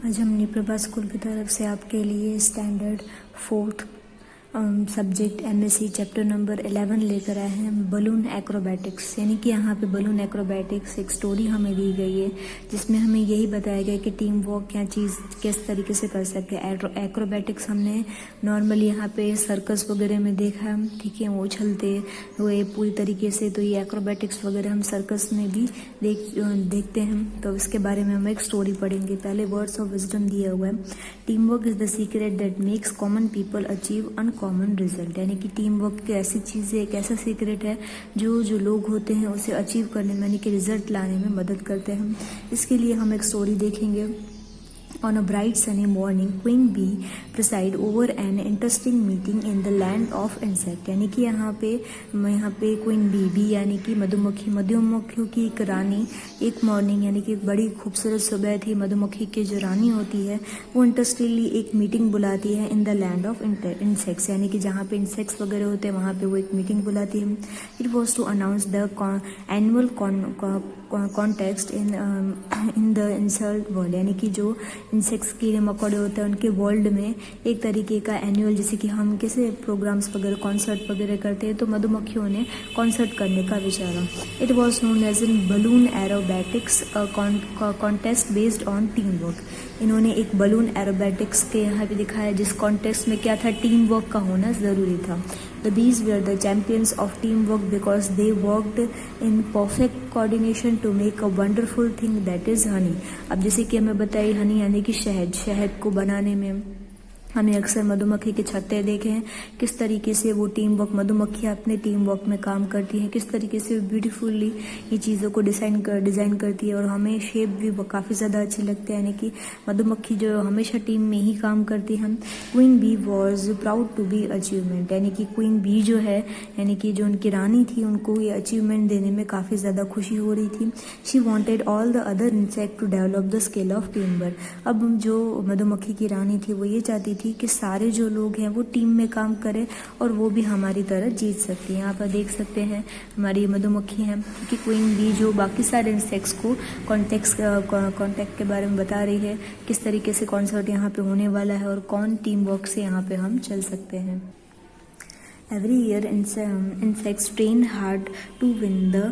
आज हमने प्रभा स्कूल की तरफ से आपके लिए standard 4th subject MSc chapter number 11 लेकर आए हैं, बलून एक्रोबैटिक्स। यानी कि यहाँ पे बलून एक्रोबैटिक्स एक स्टोरी हमें दी गई है जिसमें हमें यही बताया गया कि टीम वर्क क्या चीज़ किस तरीके से कर सकते हैं। एक्रोबैटिक्स हमने नॉर्मली यहाँ पे सर्कस वगैरह में देखा, ठीक है, वो उछलते हुए पूरी तरीके से। तो ये एक्रोबैटिक्स वगैरह हम सर्कस में भी देखते हैं। तो इसके बारे में हम एक स्टोरी पढ़ेंगे। पहले वर्ड्स ऑफ विजडम दिया हुआ है, team work is the secret that makes common people achieve uncommon result. यानी कि टीम वर्क की ऐसी चीज़ है, एक ऐसा सीक्रेट है जो लोग होते हैं उसे अचीव करने में यानी कि रिजल्ट लाने में मदद करते हैं। इसके लिए हम एक स्टोरी देखेंगे। On a bright sunny morning, Queen Bee preside over an interesting meeting in the land of insect। यानी कि यहाँ पे क्वीन बी यानी कि मधुमक्खियों की एक रानी एक मॉर्निंग यानी कि एक बड़ी खूबसूरत सुबह थी। मधुमक्खी की जो रानी होती है वो इंटरेस्टिंगली एक मीटिंग बुलाती है in the land of insects. यानी कि जहाँ पे इंसेक्ट्स वगैरह होते हैं वहाँ पे वो एक मीटिंग बुलाती है। It was to announce the annual contest in the insect world. यानी कि जो इंसेक्ट्स कीड़े मकोड़े होते हैं उनके वर्ल्ड में एक तरीके का एनुअल, जैसे कि हम कैसे प्रोग्राम्स वगैरह कॉन्सर्ट वगैरह करते हैं, तो मधुमक्खियों ने कॉन्सर्ट करने का विचारा। It was known as in balloon aerobatics contest based on team work. इन्होंने एक बलून एरोबैटिक्स के यहाँ पे दिखाया जिस कॉन्टेस्ट में क्या था, टीम वर्क का होना ज़रूरी था। The bees were the champions of teamwork because they worked in perfect coordination to make a wonderful thing that is honey। अब जैसे कि हमें बताइए, हनी यानी कि शहद को बनाने में हमने अक्सर मधुमक्खी के छत्ते देखे हैं, किस तरीके से वो टीम वर्क, मधुमक्खियाँ अपने टीम वर्क में काम करती हैं, किस तरीके से ब्यूटीफुली ये चीज़ों को डिज़ाइन करती है। और हमें शेप भी काफ़ी ज़्यादा अच्छी लगती है, यानी कि मधुमक्खी जो हमेशा टीम में ही काम करती है। Queen bee was proud to be achievement. यानी कि क्वीन बी जो है, यानी कि जो उनकी रानी थी, उनको ये अचीवमेंट देने में काफ़ी ज़्यादा खुशी हो रही थी। She wanted all the other insect to develop the skill of team work. अब जो मधुमक्खी की रानी थी वो ये चाहती थी कि सारे जो लोग हैं वो टीम में काम करें और वो भी हमारी तरह जीत सकती हैं। यहाँ पर देख सकते हैं हमारी मधुमक्खी हैं कि क्वीन बी जो बाकी सारे इंसेक्ट्स को कॉन्टेक्ट के बारे में बता रही है, किस तरीके से कॉन्सर्ट यहाँ पे होने वाला है और कौन टीम वर्क से यहाँ पे हम चल सकते हैं। Every year insects train hard to win the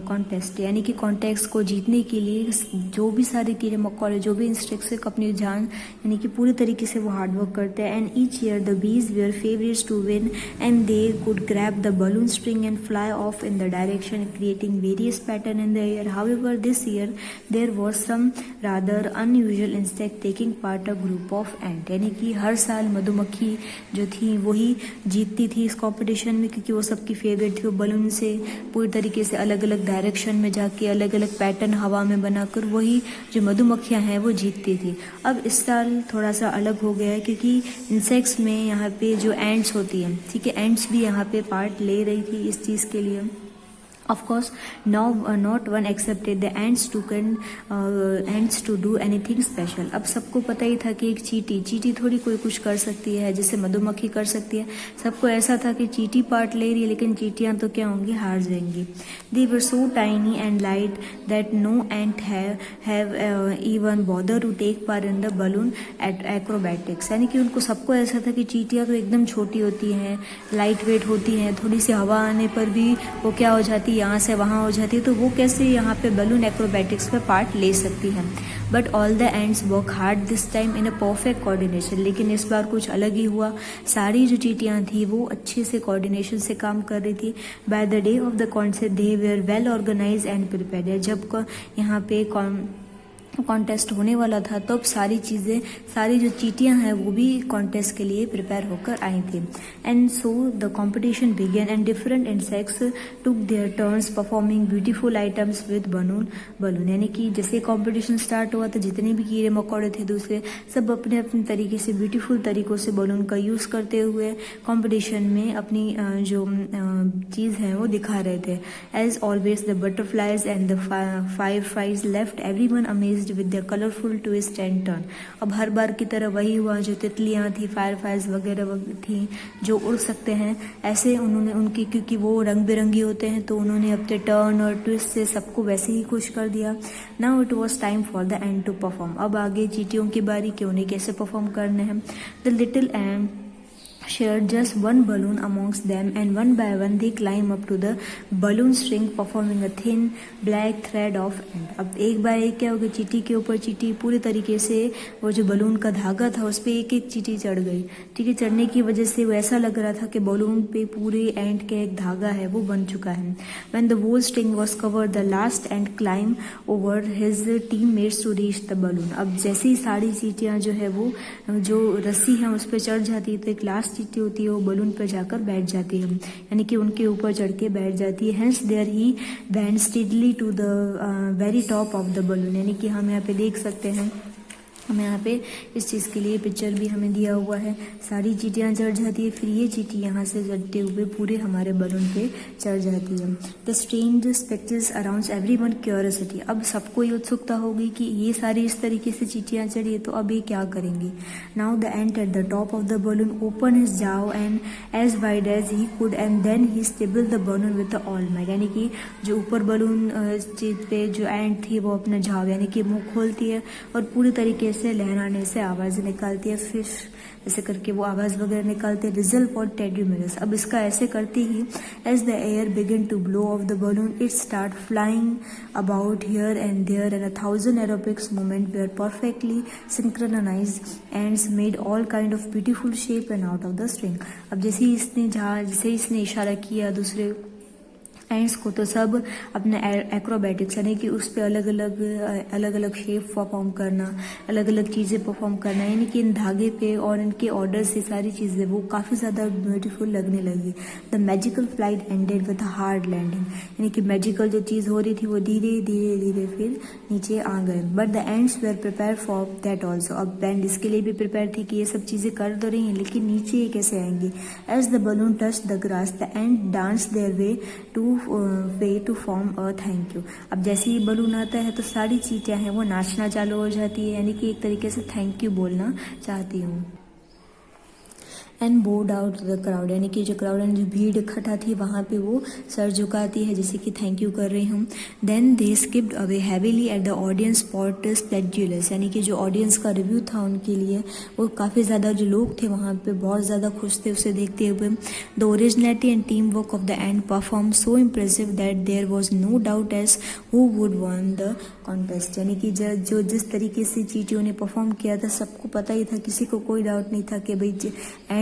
contest। यानी कि कॉन्टेस्ट को जीतने के लिए जो भी सारे कीड़े मकोड़े, जो भी इंसेक्ट्स अपनी जान यानी कि पूरी तरीके से वो हार्ड वर्क करते हैं। And each year the bees were favourites to win and they could grab the balloon string and fly off in the direction creating various pattern in the air. However this year there was some rather unusual insect taking part a group of ant. यानी कि हर साल मधुमक्खी जो थी वही जीतती थी इस कंपटीशन में, क्योंकि वो सबकी फेवरेट थी। वो बलून से पूरी तरीके से अलग अलग डायरेक्शन में जाके अलग अलग पैटर्न हवा में बनाकर वही जो मधुमक्खियां हैं वो जीतती थी। अब इस साल थोड़ा सा अलग हो गया है क्योंकि इंसेक्ट्स में यहाँ पे जो एंट्स होती है, ठीक है, एंट्स भी यहाँ पे पार्ट ले रही थी इस चीज़ के लिए। Of course, now not one accepted the ants to do anything special। अब सबको पता ही था कि एक चींटी थोड़ी कोई कुछ कर सकती है जैसे मधुमक्खी कर सकती है। सबको ऐसा था कि चींटी पार्ट ले रही है, लेकिन चींटियां तो क्या होंगी, हार जाएंगी। They were so tiny and light that no ant have even bothered to take part in the balloon acrobatics। यानी कि उनको सबको ऐसा था कि चींटियां तो एकदम छोटी होती हैं, लाइट वेट होती हैं, थोड़ी सी हवा आने पर भी वो क्या हो जाती है, यहाँ से वहाँ हो जाती है, तो वो कैसे यहाँ पे बलून एक्रोबैटिक्स में पार्ट ले सकती हैं। But all the ends work hard this time in a perfect coordination. लेकिन इस बार कुछ अलग ही हुआ, सारी जो चींटियाँ थी वो अच्छे से कोऑर्डिनेशन से काम कर रही थी। By the day of the concert they were well organise and prepared. जब यहाँ पे कॉन्टेस्ट होने वाला था तो अब सारी जो चींटियां हैं वो भी कॉन्टेस्ट के लिए प्रिपेयर होकर आई थी। And so the competition began and different insects took their turns performing beautiful items with balloon. यानी कि जैसे कॉम्पिटिशन स्टार्ट हुआ तो जितने भी कीड़े मकोड़े थे दूसरे सब अपने अपने तरीके से ब्यूटीफुल तरीकों से बलून का यूज़ करते हुए कॉम्पिटिशन में अपनी जो चीज़ है वो दिखा रहे थे। As always the butterflies and the fireflies left everyone amazed changed with their colorful twist and turn. अब हर बार की तरह वही हुआ, जो तितलियाँ थी, फायरफ्लाइज वगैरह थी जो उड़ सकते हैं, ऐसे उन्होंने उनकी, क्योंकि वो रंग बिरंगी होते हैं तो उन्होंने अपने टर्न और ट्विस्ट से सबको वैसे ही खुश कर दिया. Now it was time for the ants to perform. अब आगे चींटियों की बारी कि उन्हें कैसे परफॉर्म करने हैं. The little and shared just one balloon amongst them, and one by one they climb up to the balloon string, performing a thin black thread of end. अब एक बार एक क्या हो गया, चींटी के ऊपर चींटी पूरी तरीके से वो जो बलून का धागा था उस पर एक एक चींटी चढ़ गई. ठीक है, चढ़ने की वजह से वो ऐसा लग रहा था कि बलून पे पूरे एंड का एक धागा है वो बन चुका है. When the whole string was covered, the last end climbed over his teammates to reach the balloon. अब जैसे ही सारी चींटियां जो है वो जो रस्सी है उस पर चढ़ जाती है तो एक लास्ट चींटी होती है वो बलून पर जाकर बैठ जाती है, यानी कि उनके ऊपर चढ़ के बैठ जाती है. Hence there he went steadily to the very top of the balloon. यानी कि हम यहाँ पे देख सकते हैं, हमें यहाँ पे इस चीज़ के लिए पिक्चर भी हमें दिया हुआ है. सारी चींटियाँ चढ़ जाती है, फिर ये चींटी यहाँ से चढ़ते हुए पूरे हमारे बलून पे चढ़ जाती है. The strange spectres around everyone curiosity. अब सबको ये उत्सुकता होगी कि ये सारी इस तरीके से चींटियाँ चढ़ी है तो अब ये क्या करेंगी. Now the ant at the top of the balloon open his jaw and as wide as he could and then he stable the balloon with the all might. यानी कि जो ऊपर बलून पे जो एंट थी वो अपना झाव यानी कि मुंह खोलती है और पूरी तरीके से लहराने से आवाज़ निकालती है. फिर ऐसे करके वो आवाज़ वगैरह निकालते हैं. Result for teddy minutes. अब इसका ऐसे करती ही as the air begin to blow off the balloon it start flying about here and there and 1000 aerobics movement were perfectly synchronized ants made all kind of beautiful shape and out of the string. अब जैसे इसने इशारा किया दूसरे ends को तो सब अपने एक्रोबैटिक्स यानी कि उस पर अलग अलग शेप परफॉर्म करना, अलग अलग चीज़ें परफॉर्म करना, यानी कि इन धागे पे और इनके ऑर्डर से सारी चीज़ें वो काफ़ी ज़्यादा ब्यूटीफुल लगने लगी. The magical flight ended with hard landing. यानी कि मैजिकल जो चीज़ हो रही थी वो धीरे धीरे फिर नीचे आ गए. But the ants were prepare for that also. अब एंड इसके लिए भी प्रिपेयर थी कि ये सब चीज़ें कर तो रही हैं लेकिन नीचे ये कैसे आएंगी. As the balloon touch the grass the ants dance their way to form a thank you. अब जैसे ही बलून आता है तो सारी चींटियां हैं वो नाचना चालू हो जाती है, यानी कि एक तरीके से थैंक यू बोलना चाहती हूँ. And board out the crowd. यानी कि जो क्राउड जो भीड़ इकट्ठा थी वहाँ पे वो सर झुकाती है जैसे कि थैंक यू कर रही हूँ. Then they skipped away heavily at the audience spot splendidly. यानी कि जो ऑडियंस का रिव्यू था उनके लिए वो काफ़ी ज़्यादा जो लोग थे वहाँ पे बहुत ज़्यादा खुश थे उसे देखते हुए. The originality and team work of the ants perform so impressive that there was no doubt as who would won the contest. यानी कि जो जिस तरीके से चींटियों ने परफॉर्म किया था सबको पता ही था, किसी को कोई डाउट नहीं था कि भाई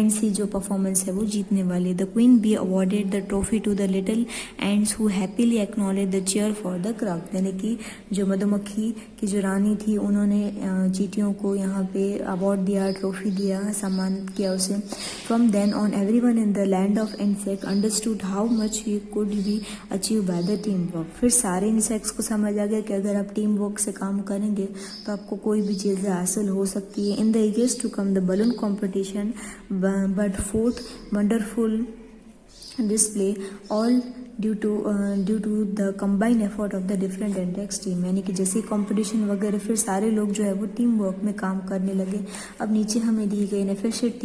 एंड्स ही जो परफॉर्मेंस है वो जीतने वाली. The queen bee awarded the trophy to the little ants who happily acknowledge the cheer for the crowd. यानी कि जो मधुमक्खी की जो रानी थी उन्होंने चींटियों को यहाँ पे अवार्ड दिया, ट्रॉफी दिया, सम्मानित किया उसे. From then on everyone in the land of insect understood how much he could be achieve by the team work. फिर सारे इंसेक्ट्स को समझ आ गया कि अगर आप टीम वर्क से काम करेंगे तो आपको कोई भी चीज़ें हासिल हो सकती है. In the years to come the balloon competition but fourth wonderful display all due to the combined effort of the different index team. यानी कि जैसे कंपटीशन वगैरह फिर सारे लोग जो है वो टीम वर्क में काम करने लगे. अब नीचे हमें दी गई इनएफिशिएंट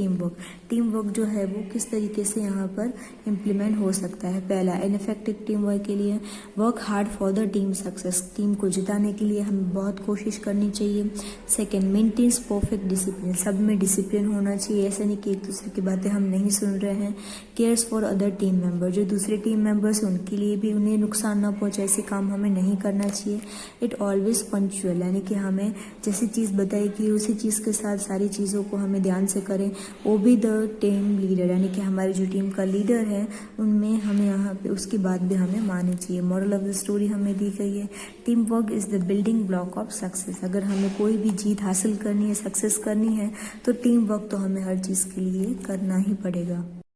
टीम वर्क जो है वो किस तरीके से यहाँ पर इम्प्लीमेंट हो सकता है. पहला, इनफेक्टिव टीम वर्क के लिए work hard for the team success. टीम को जिताने के लिए हमें बहुत कोशिश करनी चाहिए. Second, maintain perfect discipline. सब में डिसिप्लिन होना चाहिए, ऐसा नहीं कि एक दूसरे की बातें हम नहीं सुन रहे हैं. Cares for other team member. जो दूसरे टीम मेंबर्स उनके लिए भी उन्हें नुकसान ना पहुंचे ऐसे काम हमें नहीं करना चाहिए. It always punctual. यानी कि हमें जैसी चीज़ बताएगी उसी चीज़ के साथ सारी चीज़ों को हमें ध्यान से करें. वो भी द टीम लीडर. यानी कि हमारी जो टीम का लीडर है उनमें हमें यहाँ पे उसकी बात भी हमें माननी चाहिए. मॉरल ऑफ द स्टोरी हमें दी गई है, team work is the building block of success. अगर हमें कोई भी जीत हासिल करनी है, सक्सेस करनी है तो टीम वर्क तो हमें हर चीज़ के लिए करना ही पड़ेगा.